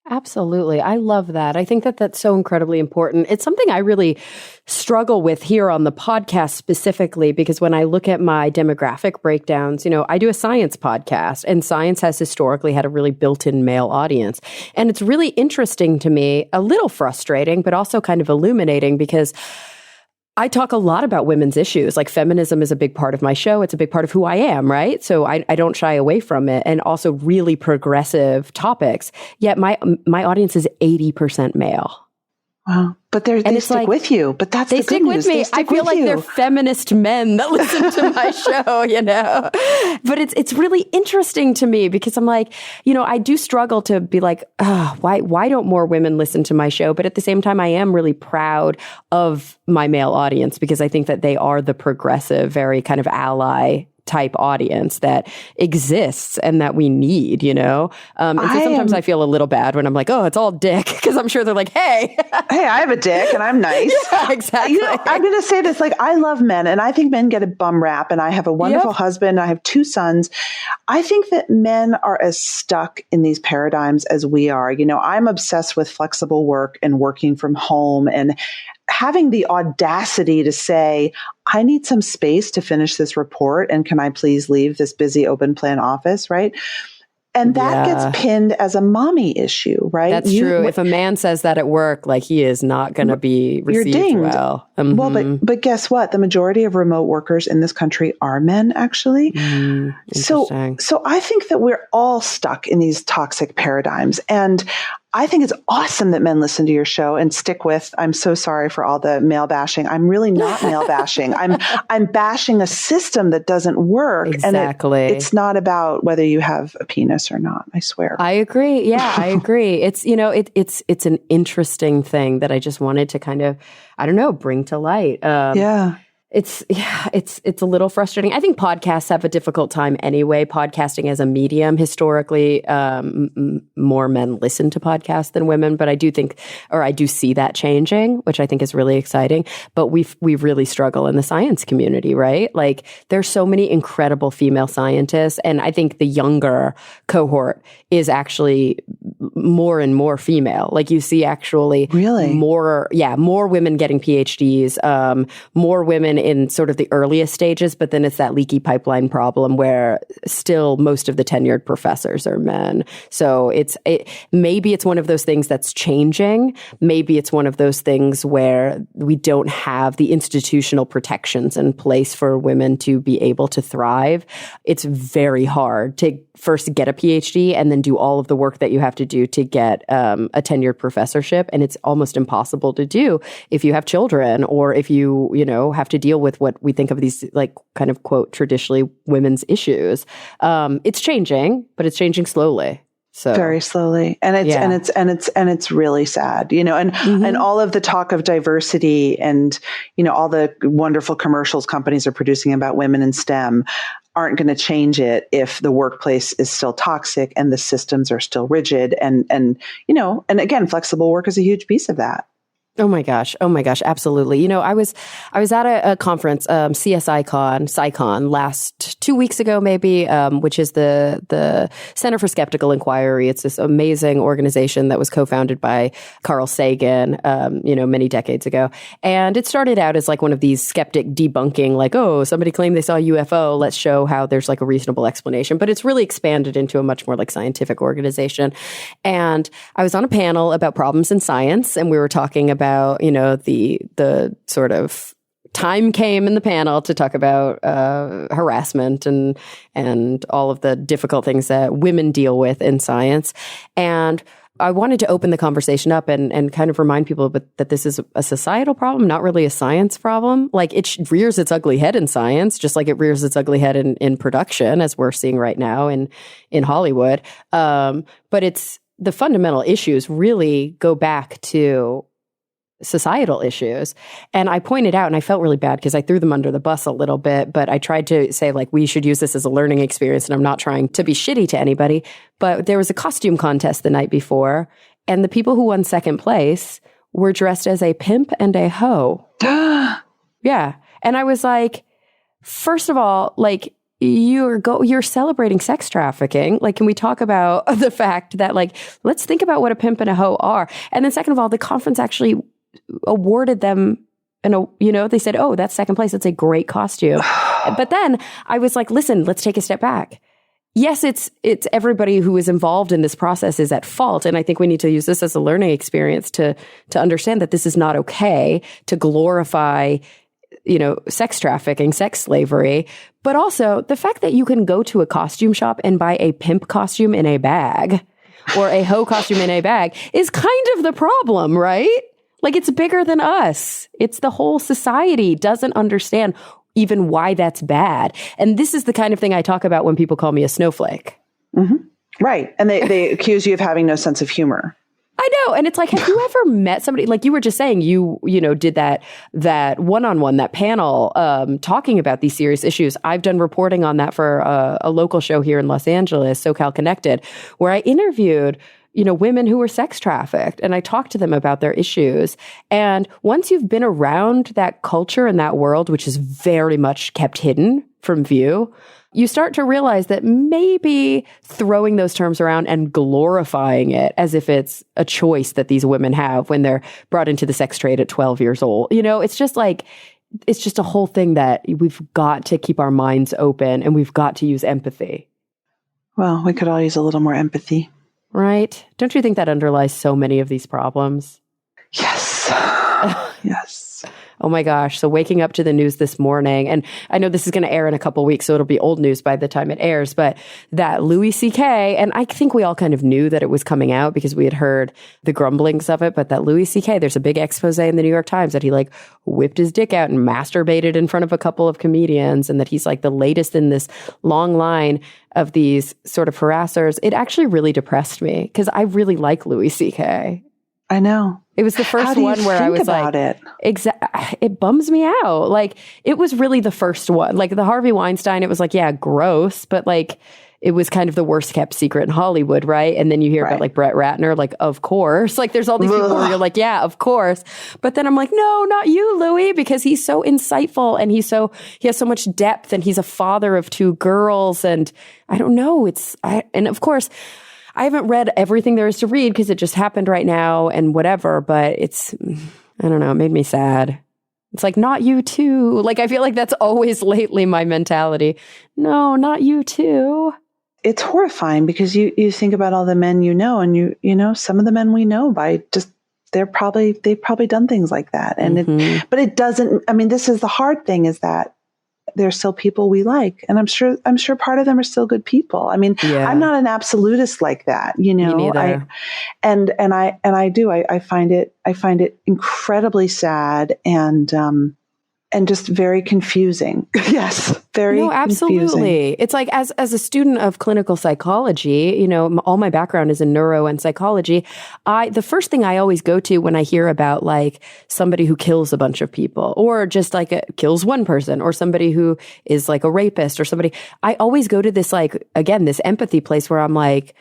Absolutely. I love that. I think that that's so incredibly important. It's something I really struggle with here on the podcast specifically, because when I look at my demographic breakdowns, I do a science podcast, and science has historically had a really built-in male audience. And it's really interesting to me, a little frustrating, but also kind of illuminating, because I talk a lot about women's issues. Like, feminism is a big part of my show. It's a big part of who I am, right? So I don't shy away from it, and also really progressive topics. Yet my audience is 80% male. Wow. But they stick with you. But that's the good news. They stick with me. I feel like they're feminist men that listen to my show, But it's really interesting to me, because I'm like, I do struggle to be like, why don't more women listen to my show? But at the same time, I am really proud of my male audience, because I think that they are the progressive, very kind of ally type audience that exists and that we need, And so sometimes I feel a little bad when I'm like, oh, it's all dick, because I'm sure they're like, hey, I have a dick and I'm nice. Yeah, exactly. I'm going to say this, like, I love men, and I think men get a bum rap, and I have a wonderful husband. I have 2 sons. I think that men are as stuck in these paradigms as we are. I'm obsessed with flexible work and working from home, and having the audacity to say, I need some space to finish this report, and can I please leave this busy open plan office, right? And that gets pinned as a mommy issue, right? That's true. If a man says that at work, like, he is not going to be received well. Mm-hmm. Well, but guess what? The majority of remote workers in this country are men, actually. So I think that we're all stuck in these toxic paradigms. And I think it's awesome that men listen to your show and stick with. I'm so sorry for all the male bashing. I'm really not male bashing. I'm bashing a system that doesn't work. Exactly. And it's not about whether you have a penis or not. I swear. I agree. Yeah, I agree. It's it's an interesting thing that I just wanted to kind of, I don't know, bring to light. It's a little frustrating. I think podcasts have a difficult time anyway. Podcasting as a medium, historically, more men listen to podcasts than women, but I do see that changing, which I think is really exciting. But we really struggle in the science community, right? Like there's so many incredible female scientists, and I think the younger cohort is actually more and more female. Like you see actually more women getting PhDs, more women in sort of the earliest stages, but then it's that leaky pipeline problem where still most of the tenured professors are men. So maybe it's one of those things that's changing. Maybe it's one of those things where we don't have the institutional protections in place for women to be able to thrive. It's very hard to first get a PhD and then do all of the work that you have to do to get a tenured professorship. And it's almost impossible to do if you have children or if you have to deal with what we think of these like kind of quote traditionally women's issues. It's changing, but it's changing slowly. So very slowly. And it's really sad, and all of the talk of diversity and, all the wonderful commercials companies are producing about women in STEM aren't going to change it if the workplace is still toxic and the systems are still rigid. And again, flexible work is a huge piece of that. Oh my gosh. Absolutely. I was at a conference, CSICon last 2 weeks ago, maybe, which is the Center for Skeptical Inquiry. It's this amazing organization that was co-founded by Carl Sagan, many decades ago. And it started out as like one of these skeptic debunking, like, oh, somebody claimed they saw a UFO. Let's show how there's like a reasonable explanation. But it's really expanded into a much more like scientific organization. And I was on a panel about problems in science, and we were talking about, the sort of time came in the panel to talk about harassment and all of the difficult things that women deal with in science. And I wanted to open the conversation up and kind of remind people that this is a societal problem, not really a science problem. Like it rears its ugly head in science, just like it rears its ugly head in production, as we're seeing right now in Hollywood. But it's the fundamental issues really go back to societal issues. And I pointed out, and I felt really bad because I threw them under the bus a little bit, but I tried to say like, we should use this as a learning experience. And I'm not trying to be shitty to anybody, but there was a costume contest the night before. And the people who won second place were dressed as a pimp and a hoe. Yeah. And I was like, first of all, like, you're celebrating sex trafficking. Like, can we talk about the fact that like, let's think about what a pimp and a hoe are. And then second of all, the conference actually awarded them they said, oh, that's second place. It's a great costume. But then I was like, listen, let's take a step back. Yes, it's everybody who is involved in this process is at fault. And I think we need to use this as a learning experience to understand that this is not okay to glorify, sex trafficking, sex slavery. But also the fact that you can go to a costume shop and buy a pimp costume in a bag or a hoe costume in a bag is kind of the problem, right? Like it's bigger than us. It's the whole society doesn't understand even why that's bad. And this is the kind of thing I talk about when people call me a snowflake. Mm-hmm. Right. And they accuse you of having no sense of humor. I know. And it's like, have you ever met somebody, like you were just saying, you did that one-on-one, that panel, talking about these serious issues. I've done reporting on that for a local show here in Los Angeles, SoCal Connected, where I interviewed women who were sex trafficked. And I talked to them about their issues. And once you've been around that culture and that world, which is very much kept hidden from view, you start to realize that maybe throwing those terms around and glorifying it as if it's a choice that these women have when they're brought into the sex trade at 12 years old, it's just like, it's just a whole thing that we've got to keep our minds open and we've got to use empathy. Well, we could all use a little more empathy. Right? Don't you think that underlies so many of these problems? Yes. Yes. Oh my gosh. So waking up to the news this morning, and I know this is going to air in a couple weeks, so it'll be old news by the time it airs, but that Louis C.K., and I think we all kind of knew that it was coming out because we had heard the grumblings of it, but that Louis C.K., there's a big expose in the New York Times that he like whipped his dick out and masturbated in front of a couple of comedians, and that he's like the latest in this long line of these sort of harassers. It actually really depressed me because I really like Louis C.K. I know. It was the first How do you one where I think was about like, it? it bums me out. Like, it was really the first one. Like the Harvey Weinstein, it was like, yeah, gross, but like, it was kind of the worst kept secret in Hollywood, right? And then you hear about like Brett Ratner, like, of course. Like there's all these people where you're like, yeah, of course. But then I'm like, no, not you, Louis, because he's so insightful and he has so much depth and he's a father of 2 girls. And I don't know, and of course, I haven't read everything there is to read because it just happened right now and whatever, but I don't know, it made me sad. It's like, not you too. Like, I feel like that's always lately my mentality. No, not you too. It's horrifying because you think about all the men you know, and you know, some of the men we know by just, they've probably done things like that. And but it doesn't, I mean, this is the hard thing, is that there's still people we like. And I'm sure part of them are still good people. I mean, I'm not an absolutist like that, you know. Me neither. I find it incredibly sad and just very confusing. Yes, very absolutely. confusing. It's like, as a student of clinical psychology, you know, all my background is in neuro and psychology. The first thing I always go to when I hear about like somebody who kills a bunch of people, or just like kills one person, or somebody who is like a rapist or somebody, I always go to this, like, again, this empathy place where I'm like,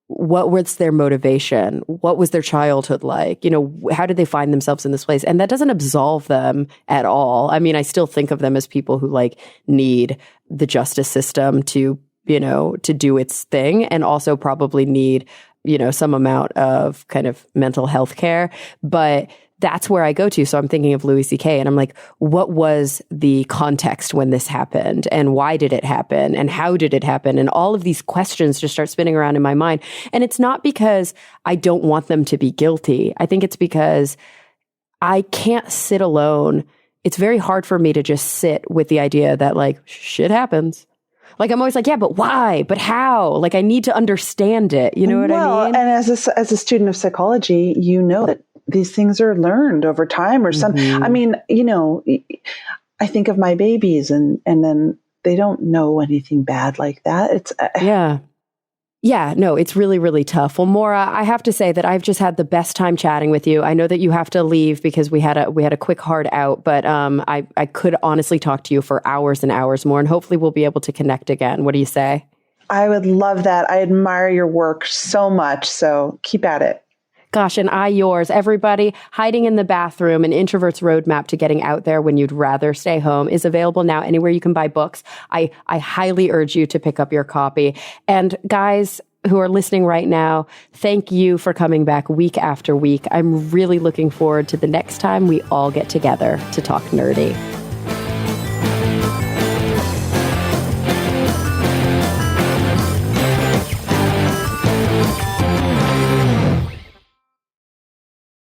what was their motivation? What was their childhood like? You know, how did they find themselves in this place? And that doesn't absolve them at all. I mean, I still think of them as people who like need the justice system to, you know, to do its thing, and also probably need, you know, some amount of kind of mental health care. But that's where I go to. So I'm thinking of Louis C.K. and I'm like, what was the context when this happened? And why did it happen? And how did it happen? And all of these questions just start spinning around in my mind. And it's not because I don't want them to be guilty. I think it's because I can't sit alone. It's very hard for me to just sit with the idea that like shit happens. Like, I'm always like, yeah, but why? But how? Like, I need to understand it. You know what I mean? And as a student of psychology, you know that these things are learned over time, or some, I mean, you know, I think of my babies and then they don't know anything bad like that. It's Yeah, no, it's really, really tough. Well, Morra, I have to say that I've just had the best time chatting with you. I know that you have to leave because we had a quick hard out, but I could honestly talk to you for hours and hours more, and hopefully we'll be able to connect again. What do you say? I would love that. I admire your work so much, so keep at it. Gosh, and I yours. Everybody, Hiding in the Bathroom, an introvert's roadmap to getting out there when you'd rather stay home, is available now anywhere you can buy books. I highly urge you to pick up your copy. And guys who are listening right now, thank you for coming back week after week. I'm really looking forward to the next time we all get together to talk nerdy.